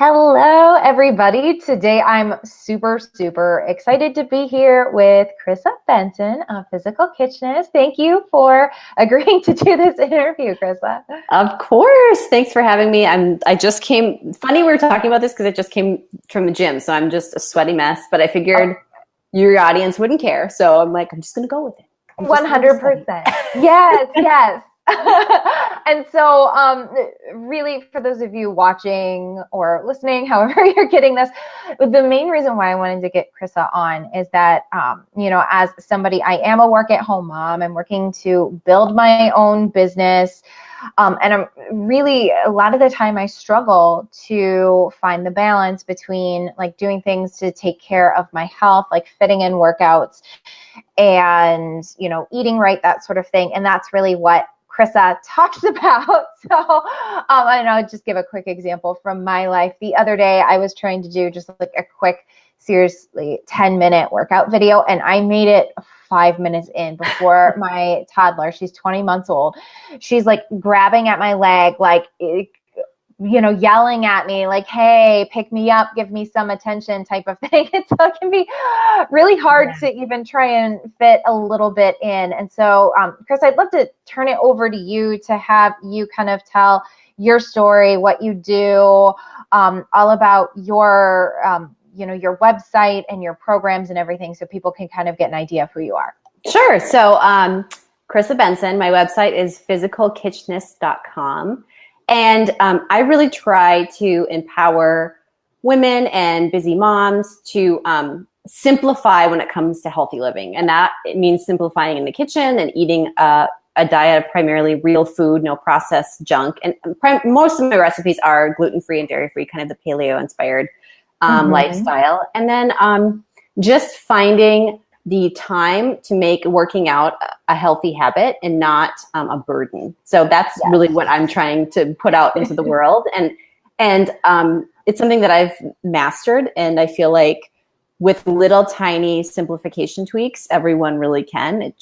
Hello, everybody. Today I'm super excited to be here with Chrissa Benson of Physical Kitchness. Thank you for agreeing to do this interview, Chrissa. Of course. Thanks for having me. I just came, funny we were talking about this because I just came from the gym. So I'm just a sweaty mess, but I figured your audience wouldn't care. So I'm like, I'm just going to go with it. 100%. Yes. And so really, for those of you watching or listening, however you're getting this, the main reason why I wanted to get Chrissa on is that, as somebody, I am a work-at-home mom. I'm working to build my own business. And I'm really, a lot of the time I struggle to find the balance between like doing things to take care of my health, like fitting in workouts and, eating right, that sort of thing. And that's really what Chrissa talks about. So, and I'll just give a quick example from my life. The other day I was trying to do just like a quick, seriously 10-minute workout video, and I made it 5 minutes in before my toddler, she's 20 months old, she's like grabbing at my leg, like, yelling at me like, hey, pick me up, give me some attention type of thing. And so it can be really hard to even try and fit a little bit in. And so, Chris, I'd love to turn it over to you to have you kind of tell your story, what you do, all about your, your website and your programs and everything, so people can kind of get an idea of who you are. Sure. So, Chrissa Benson, my website is physicalkitchness.com. And I really try to empower women and busy moms to simplify when it comes to healthy living. And that it means simplifying in the kitchen and eating a diet of primarily real food, no processed junk. And most of my recipes are gluten-free and dairy-free, kind of the paleo-inspired lifestyle. And then just finding the time to make working out a healthy habit and not a burden. So that's really what I'm trying to put out into the world. And it's something that I've mastered. And I feel like with little tiny simplification tweaks, everyone really can.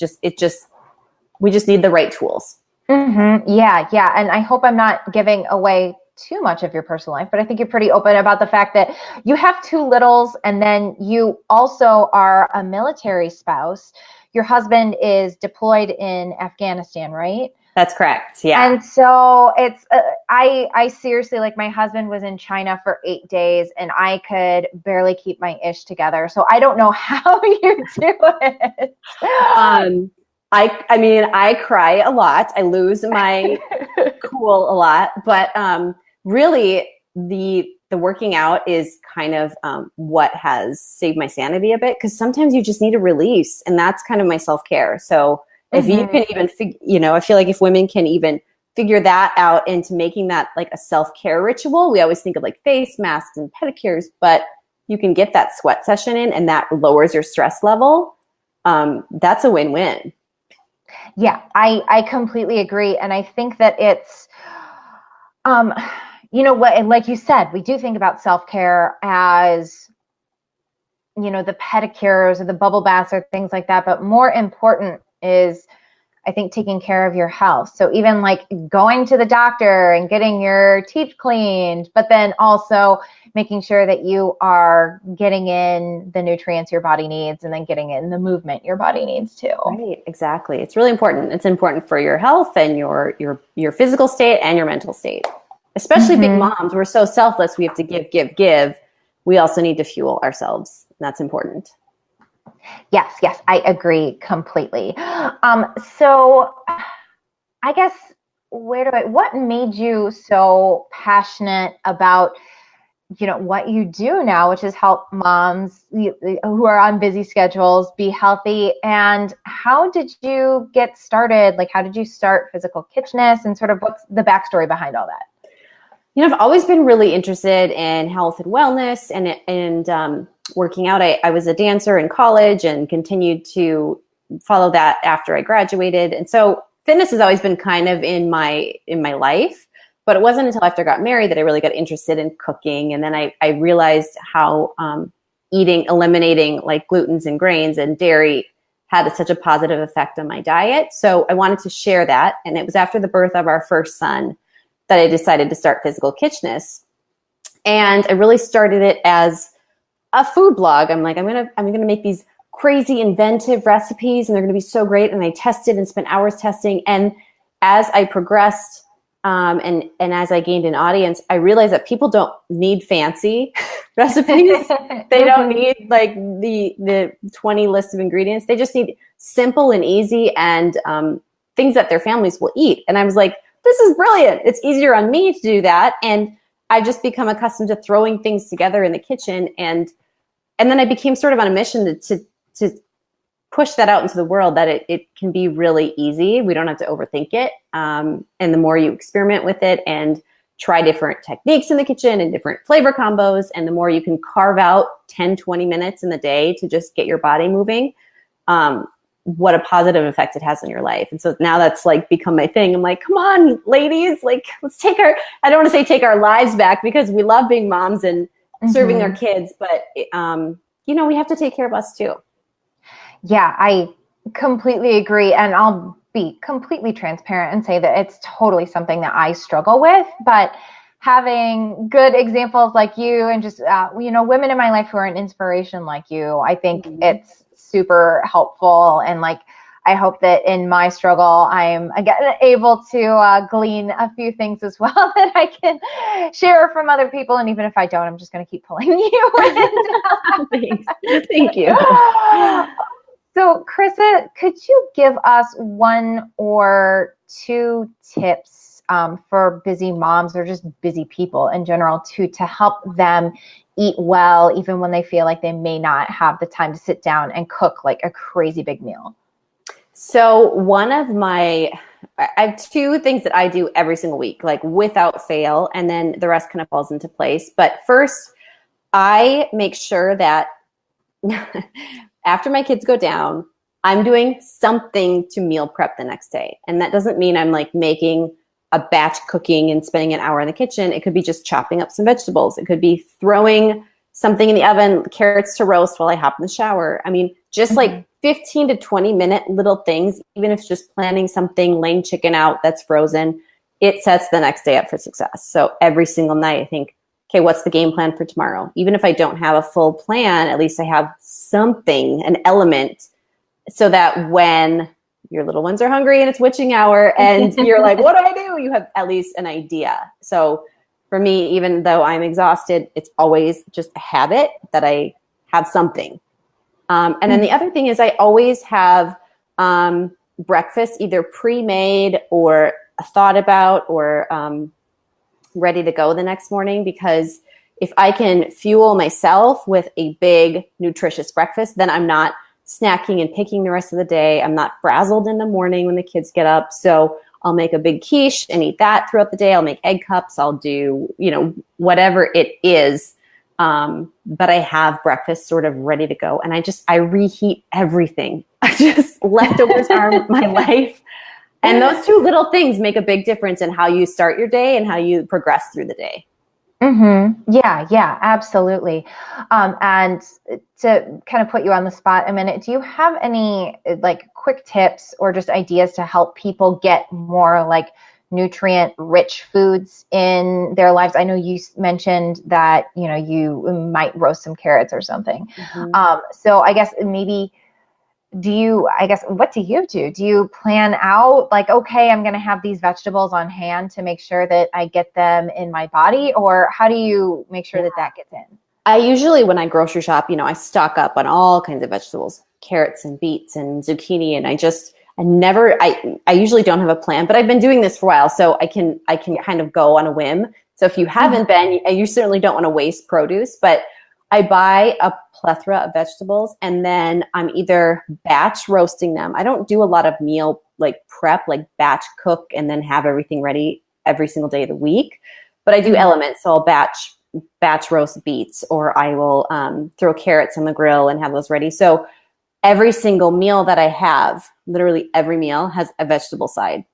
We just need the right tools. Mm-hmm. Yeah. And I hope I'm not giving away too much of your personal life, but I think you're pretty open about the fact that you have two littles, and then you also are a military spouse. Your husband is deployed in Afghanistan, right? That's correct. Yeah. And so it's, I seriously, like, my husband was in China for 8 days and I could barely keep my ish together. So I don't know how you do it. I mean, I cry a lot. I lose my cool a lot, but really the working out is kind of what has saved my sanity a bit, because sometimes you just need a release, and that's kind of my self-care. So if you can even I feel like if women can even figure that out into making that like a self-care ritual, we always think of like face masks and pedicures, but you can get that sweat session in and that lowers your stress level. That's a win-win. Yeah, I completely agree. And I think that it's, like you said, we do think about self-care as, the pedicures or the bubble baths or things like that. But more important is, I think, taking care of your health. So even like going to the doctor and getting your teeth cleaned, but then also making sure that you are getting in the nutrients your body needs, and then getting in the movement your body needs too. Right, exactly. It's really important. It's important for your health and your physical state and your mental state. Especially big moms, we're so selfless. We have to give. We also need to fuel ourselves. And that's important. Yes, I agree completely. So I guess what made you so passionate about, what you do now, which is help moms who are on busy schedules be healthy? And how did you get started? Like, how did you start Physical Kitchness, and sort of what's the backstory behind all that? I've always been really interested in health and wellness and working out. I was a dancer in college and continued to follow that after I graduated. And so fitness has always been kind of in my life, but it wasn't until after I got married that I really got interested in cooking. And then I realized how eliminating like glutens and grains and dairy had such a positive effect on my diet. So I wanted to share that. And it was after the birth of our first son that I decided to start Physical Kitchness. And I really started it as a food blog. I'm like, I'm gonna make these crazy inventive recipes and they're gonna be so great. And I tested and spent hours testing. And as I progressed and as I gained an audience, I realized that people don't need fancy recipes. They don't need like the 20 list of ingredients. They just need simple and easy and things that their families will eat. And I was like, this is brilliant. It's easier on me to do that. And I've just become accustomed to throwing things together in the kitchen. And then I became sort of on a mission to push that out into the world, that it can be really easy. We don't have to overthink it. And the more you experiment with it and try different techniques in the kitchen and different flavor combos, and the more you can carve out 10, 20 minutes in the day to just get your body moving, what a positive effect it has on your life. And so now that's like become my thing. I'm like, come on, ladies, like let's I don't want to say take our lives back, because we love being moms and serving our kids, but we have to take care of us too. Yeah, I completely agree. And I'll be completely transparent and say that it's totally something that I struggle with, but having good examples like you and just, women in my life who are an inspiration like you, I think it's super helpful. And like, I hope that in my struggle, I'm again able to glean a few things as well that I can share from other people. And even if I don't, I'm just going to keep pulling you in. Thank you. So, Chrissa, could you give us 1 or 2 tips for busy moms or just busy people in general to help them eat well, even when they feel like they may not have the time to sit down and cook like a crazy big meal? So I have 2 things that I do every single week, like without fail, and then the rest kind of falls into place. But first, I make sure that after my kids go down, I'm doing something to meal prep the next day. And that doesn't mean I'm like making a batch cooking and spending an hour in the kitchen. It could be just chopping up some vegetables. It could be throwing something in the oven, carrots to roast while I hop in the shower. I mean, just like 15 to 20 minute little things, even if it's just planning something, laying chicken out that's frozen, it sets the next day up for success. So every single night I think, okay, what's the game plan for tomorrow? Even if I don't have a full plan, at least I have something, an element, so that when your little ones are hungry and it's witching hour and you're like, what do? You have at least an idea. So for me, even though I'm exhausted, it's always just a habit that I have something. And then the other thing is I always have breakfast either pre-made or thought about or ready to go the next morning, because if I can fuel myself with a big nutritious breakfast, then I'm not snacking and picking the rest of the day. I'm not frazzled in the morning when the kids get up. So I'll make a big quiche and eat that throughout the day. I'll make egg cups. I'll do, whatever it is. But I have breakfast sort of ready to go. And I reheat everything. Leftovers are my life. And those 2 little things make a big difference in how you start your day and how you progress through the day. Yeah, absolutely. And to kind of put you on the spot a minute, do you have any like quick tips or just ideas to help people get more like nutrient rich foods in their lives? I know you mentioned that, you might roast some carrots or something. So I guess maybe what do you do? Do you plan out like, okay, I'm going to have these vegetables on hand to make sure that I get them in my body? Or how do you make sure that gets in? I usually, when I grocery shop, I stock up on all kinds of vegetables, carrots and beets and zucchini. And I usually don't have a plan, but I've been doing this for a while. So I can kind of go on a whim. So if you haven't been, you certainly don't want to waste produce, but I buy a plethora of vegetables and then I'm either batch roasting them. I don't do a lot of meal like prep, like batch cook and then have everything ready every single day of the week. But I do elements. So I'll batch roast beets, or I will throw carrots on the grill and have those ready. So every single meal that I have, literally every meal has a vegetable side.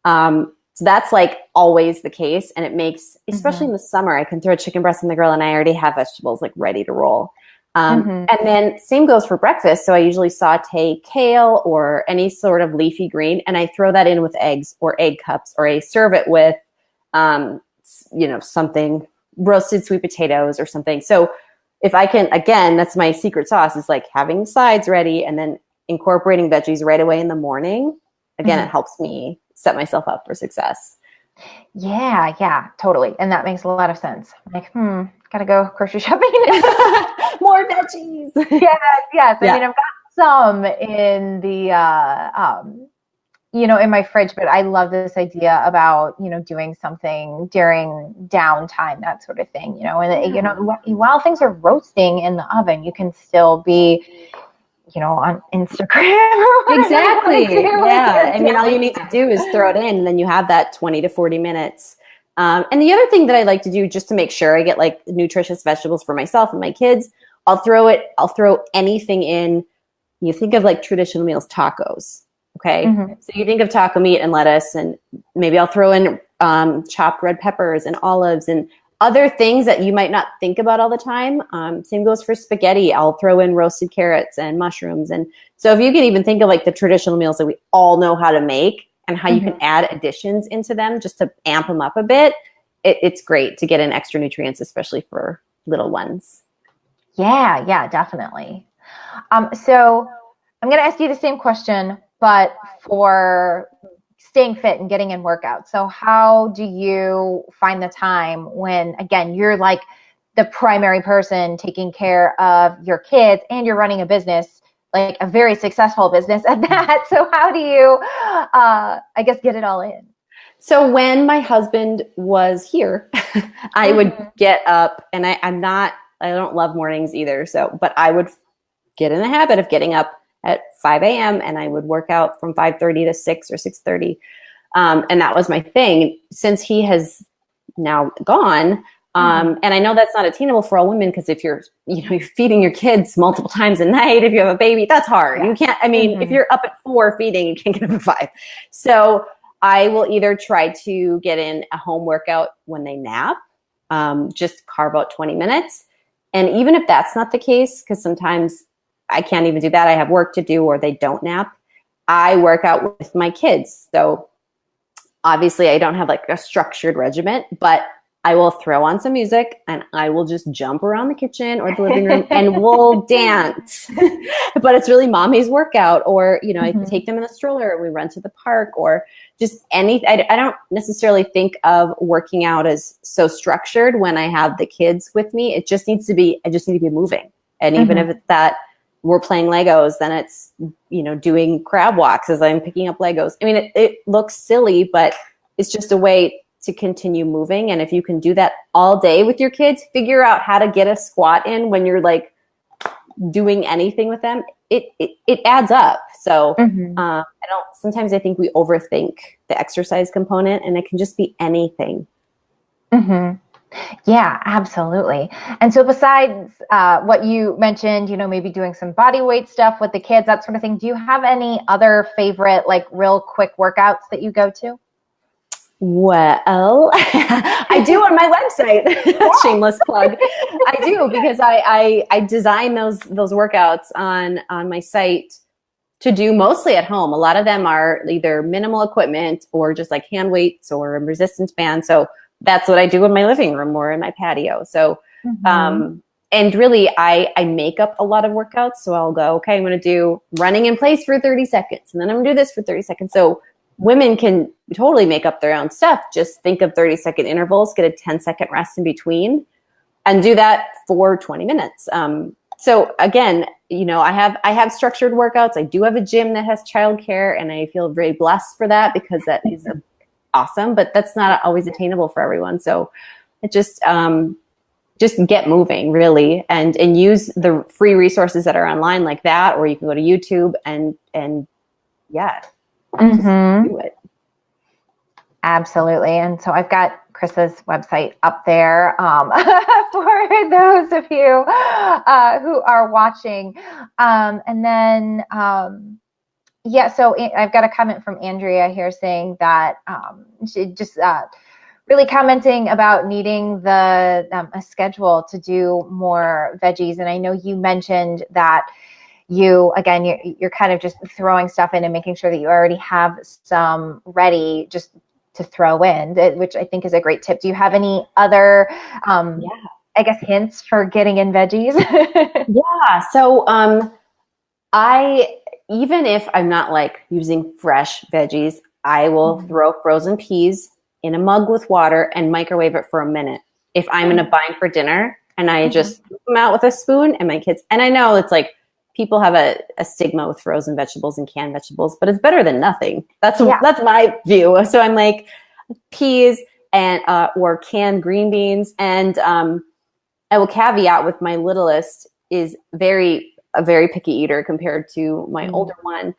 So that's like always the case. And it makes, especially in the summer, I can throw a chicken breast in the grill and I already have vegetables like ready to roll. And then same goes for breakfast. So I usually saute kale or any sort of leafy green, and I throw that in with eggs or egg cups, or I serve it with, something roasted sweet potatoes or something. So if I can, again, that's my secret sauce, is like having sides ready and then incorporating veggies right away in the morning. Again, it helps me set myself up for success. Yeah, totally. And that makes a lot of sense. I'm like, gotta go grocery shopping. More veggies. Yes. I mean, I've got some in the, in my fridge, but I love this idea about, doing something during downtime, that sort of thing, and, while things are roasting in the oven, you can still be, on Instagram. Exactly. Yeah. I mean, all you need to do is throw it in, and then you have that 20 to 40 minutes. And the other thing that I like to do, just to make sure I get like nutritious vegetables for myself and my kids, I'll throw anything in. You think of like traditional meals, tacos. Okay. So you think of taco meat and lettuce, and maybe I'll throw in chopped red peppers and olives and other things that you might not think about all the time. Same goes for spaghetti. I'll throw in roasted carrots and mushrooms. And so if you can even think of like the traditional meals that we all know how to make and how you can add additions into them just to amp them up a bit, it's great to get in extra nutrients, especially for little ones. Yeah, definitely. So I'm going to ask you the same question, but for staying fit and getting in workouts. So how do you find the time when, again, you're like the primary person taking care of your kids and you're running a business, like a very successful business at that. So how do you, get it all in? So when my husband was here, I would get up, and I don't love mornings either. But I would get in the habit of getting up at 5 a.m. and I would work out from 5:30 to 6 or 6:30. And that was my thing. Since he has now gone, and I know that's not attainable for all women, because if you're feeding your kids multiple times a night, if you have a baby, that's hard. You can't, if you're up at 4 feeding, you can't get up at 5. So I will either try to get in a home workout when they nap, just carve out 20 minutes. And even if that's not the case, because sometimes I can't even do that, I have work to do or they don't nap, I work out with my kids. So obviously I don't have like a structured regimen, but I will throw on some music and I will just jump around the kitchen or the living room and we'll dance. But it's really mommy's workout, or, I take them in the stroller, we run to the park, or just I don't necessarily think of working out as so structured when I have the kids with me. I just need to be moving. And even if it's that we're playing Legos, then it's, doing crab walks as I'm picking up Legos. I mean, it looks silly, but it's just a way to continue moving. And if you can do that all day with your kids, figure out how to get a squat in when you're like doing anything with them. It adds up. So sometimes I think we overthink the exercise component, and it can just be anything. Yeah, absolutely. And so besides what you mentioned, maybe doing some body weight stuff with the kids, that sort of thing, do you have any other favorite, like real quick workouts that you go to? Well, I do on my website. Shameless plug. I do, because I design those workouts on my site to do mostly at home. A lot of them are either minimal equipment or just like hand weights or resistance bands. So that's what I do in my living room or in my patio. So, and really I make up a lot of workouts. So I'll go, okay, I'm going to do running in place for 30 seconds. And then I'm going to do this for 30 seconds. So women can totally make up their own stuff. Just think of 30-second intervals, get a 10-second rest in between, and do that for 20 minutes. So again, I have structured workouts. I do have a gym that has childcare, and I feel very blessed for that, because that is awesome, but that's not always attainable for everyone. So it just get moving, really, and use the free resources that are online like that, or you can go to YouTube and do it. Absolutely. And so I've got Chrissa's website up there for those of you who are watching. And then, so I've got a comment from Andrea here saying that she just really commenting about needing a schedule to do more veggies. And I know you mentioned that you're kind of just throwing stuff in and making sure that you already have some ready just to throw in, which I think is a great tip. Do you have any other, I guess, hints for getting in veggies? Yeah. So even if I'm not like using fresh veggies, I will throw frozen peas in a mug with water and microwave it for a minute. If I'm in a bind for dinner and I just scoop them out with a spoon and my kids, and I know it's like people have a stigma with frozen vegetables and canned vegetables, but it's better than nothing. That's my view. So I'm like peas and or canned green beans. And I will caveat with my littlest is a very picky eater compared to my older one.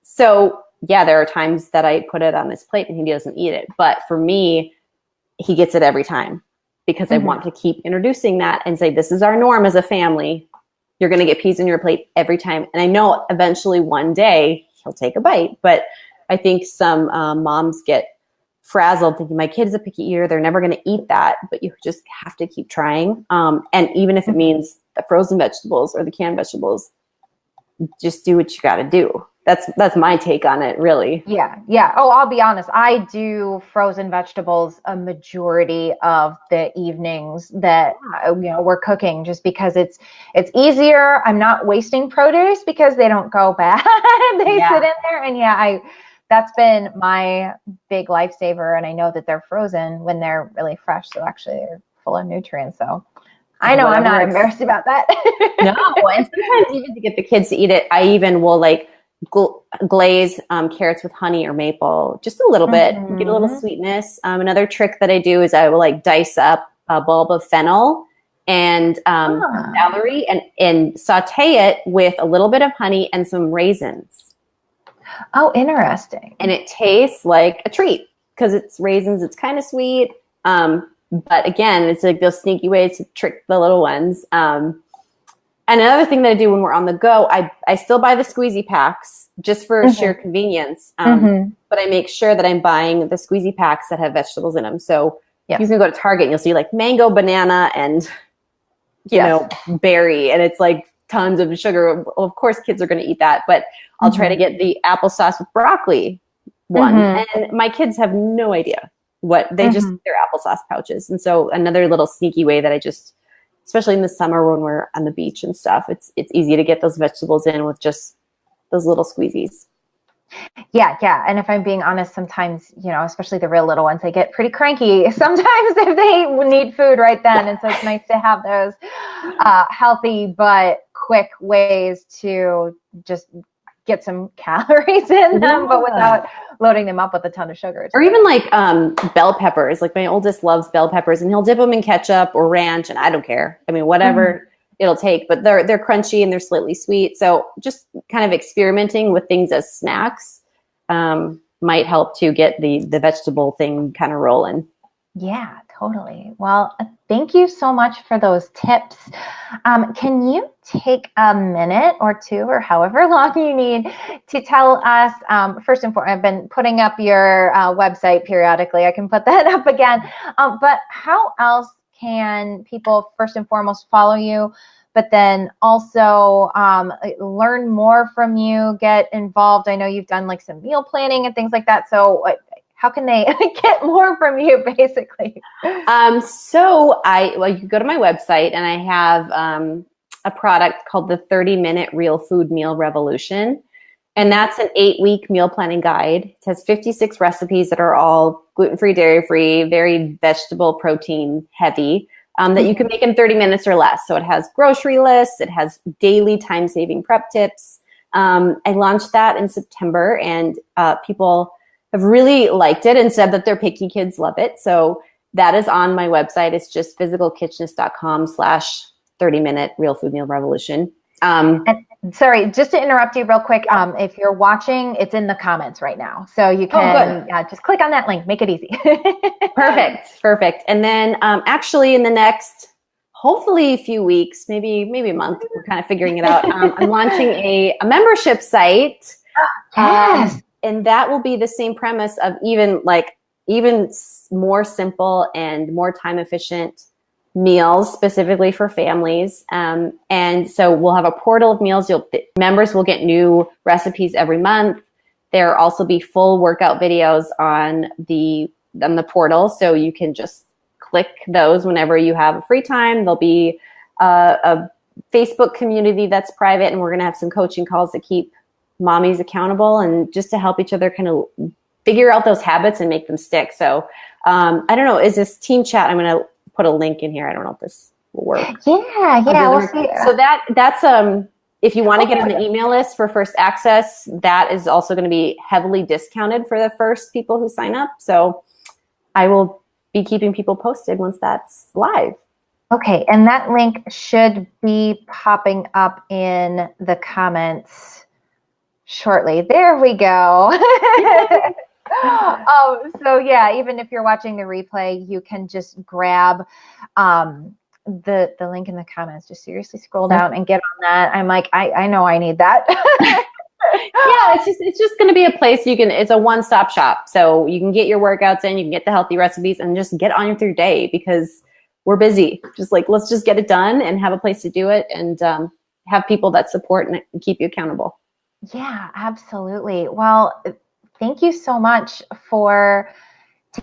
So yeah, there are times that I put it on his plate and he doesn't eat it. But for me, he gets it every time because I want to keep introducing that and say, this is our norm as a family. You're going to get peas in your plate every time. And I know eventually one day he'll take a bite, but I think some moms get frazzled thinking my kid is a picky eater. They're never going to eat that, but you just have to keep trying. And even if it means the frozen vegetables or the canned vegetables, just do what you got to do. That's my take on it, really. Yeah. Oh, I'll be honest. I do frozen vegetables a majority of the evenings that we're cooking, just because it's easier. I'm not wasting produce because they don't go bad. They sit in there, and that's been my big lifesaver. And I know that they're frozen when they're really fresh, so actually they're full of nutrients. So I know I'm not embarrassed about that. No, and sometimes even to get the kids to eat it, I even will like glaze carrots with honey or maple, just a little bit, get a little sweetness. Another trick that I do is I will like dice up a bulb of fennel and celery and saute it with a little bit of honey and some raisins. Oh, interesting. And it tastes like a treat because it's raisins. It's kind of sweet. But again, it's like those sneaky ways to trick the little ones. And another thing that I do when we're on the go, I still buy the squeezy packs just for sheer convenience. But I make sure that I'm buying the squeezy packs that have vegetables in them. So you can go to Target and you'll see like mango, banana, and, you know, berry. And it's like tons of sugar. Well, of course, kids are going to eat that. But I'll try to get the applesauce with broccoli one. And my kids have no idea what they just their applesauce pouches. And so another little sneaky way that I just, especially in the summer when we're on the beach and stuff, it's easy to get those vegetables in with just those little squeezies. Yeah. And if I'm being honest, sometimes, especially the real little ones, they get pretty cranky sometimes if they need food right then. And so it's nice to have those healthy but quick ways to just get some calories in them, but without loading them up with a ton of sugars. Or even like bell peppers. Like my oldest loves bell peppers, and he'll dip them in ketchup or ranch, and I don't care. I mean, whatever it'll take. But they're crunchy and they're slightly sweet. So just kind of experimenting with things as snacks might help to get the vegetable thing kind of rolling. Yeah, totally. Well, thank you so much for those tips. Can you take a minute or two, or however long you need, to tell us, first and foremost, I've been putting up your website periodically. I can put that up again. But how else can people, first and foremost, follow you, but then also learn more from you, get involved? I know you've done like some meal planning and things like that. So how can they get more from you, basically? So you go to my website, and I have a product called the 30-Minute Real Food Meal Revolution. And that's an 8-week meal planning guide. It has 56 recipes that are all gluten-free, dairy-free, very vegetable, protein heavy, that you can make in 30 minutes or less. So it has grocery lists. It has daily time-saving prep tips. I launched that in September, and people have really liked it and said that their picky kids love it. So that is on my website. It's just physicalkitchness.com/30-minute real food meal revolution. And sorry, just to interrupt you real quick. If you're watching, it's in the comments right now. So you can just click on that link, make it easy. Perfect. And then actually in the next, hopefully a few weeks, maybe a month, we're kind of figuring it out. I'm launching a membership site. Yes. And that will be the same premise of even more simple and more time efficient meals specifically for families. And so we'll have a portal of meals. Members will get new recipes every month. There will also be full workout videos on the portal, so you can just click those whenever you have free time. There'll be a Facebook community that's private, and we're going to have some coaching calls to keep mommies accountable and just to help each other kind of figure out those habits and make them stick. So I don't know, is this team chat? I'm going to put a link in here. I don't know if this will work. Yeah, we'll see. So that's if you want to get on the email list for first access, that is also going to be heavily discounted for the first people who sign up. So I will be keeping people posted once that's live. Okay, and that link should be popping up in the comments shortly. There we go. So yeah, even if you're watching the replay, you can just grab the link in the comments. Just seriously scroll down and get on that. I'm like, I know I need that. Yeah, it's just going to be a place it's a one-stop shop. So you can get your workouts in, you can get the healthy recipes, and just get on with your day because we're busy. Just like, let's just get it done and have a place to do it, and have people that support and keep you accountable. Yeah, absolutely. Well, thank you so much for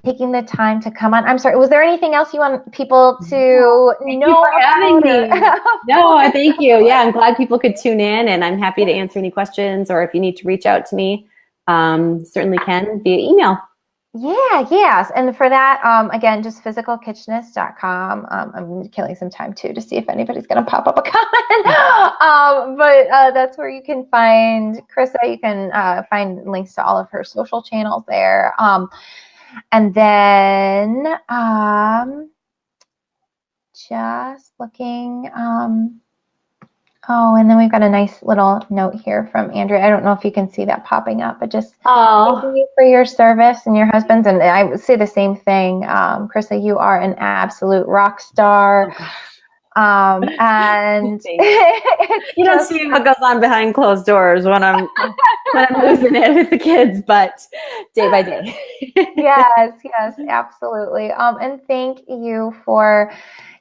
taking the time to come on. I'm sorry, was there anything else you want people to know for having me? No, I thank you. Yeah, I'm glad people could tune in, and I'm happy to answer any questions, or if you need to reach out to me, certainly can via email. Yes. And for that, again, just physicalkitchness.com. I'm killing some time too to see if anybody's going to pop up a comment. But that's where you can find Chrissa. You can find links to all of her social channels there. And then just looking. And then we've got a nice little note here from Andrea. I don't know if you can see that popping up, but just thank you for your service and your husband's. And I would say the same thing. Chrissa, you are an absolute rock star. And you don't see what goes on behind closed doors when I'm losing it with the kids, but day by day. Yes, absolutely. And thank you for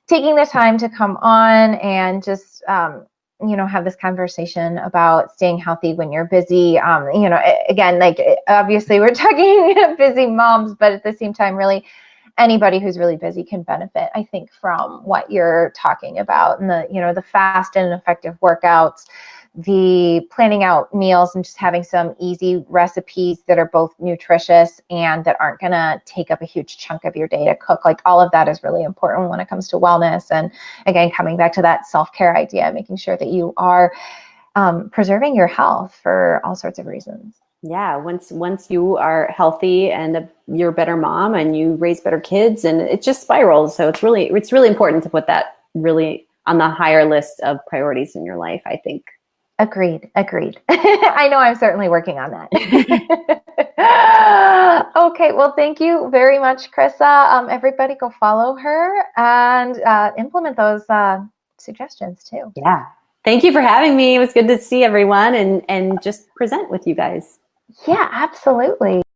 taking the time to come on and just have this conversation about staying healthy when you're busy. Again, like obviously we're talking busy moms, but at the same time, really anybody who's really busy can benefit, I think, from what you're talking about, and the fast and effective workouts, the planning out meals, and just having some easy recipes that are both nutritious and that aren't going to take up a huge chunk of your day to cook. Like all of that is really important when it comes to wellness. And again, coming back to that self-care idea, making sure that you are preserving your health for all sorts of reasons. Yeah, once you are healthy and you're a better mom and you raise better kids, and it just spirals. So it's really important to put that really on the higher list of priorities in your life, I think. Agreed. I know I'm certainly working on that. Okay, well, thank you very much, Chrissa. Everybody go follow her and implement those suggestions too. Yeah. Thank you for having me. It was good to see everyone and just present with you guys. Yeah, absolutely.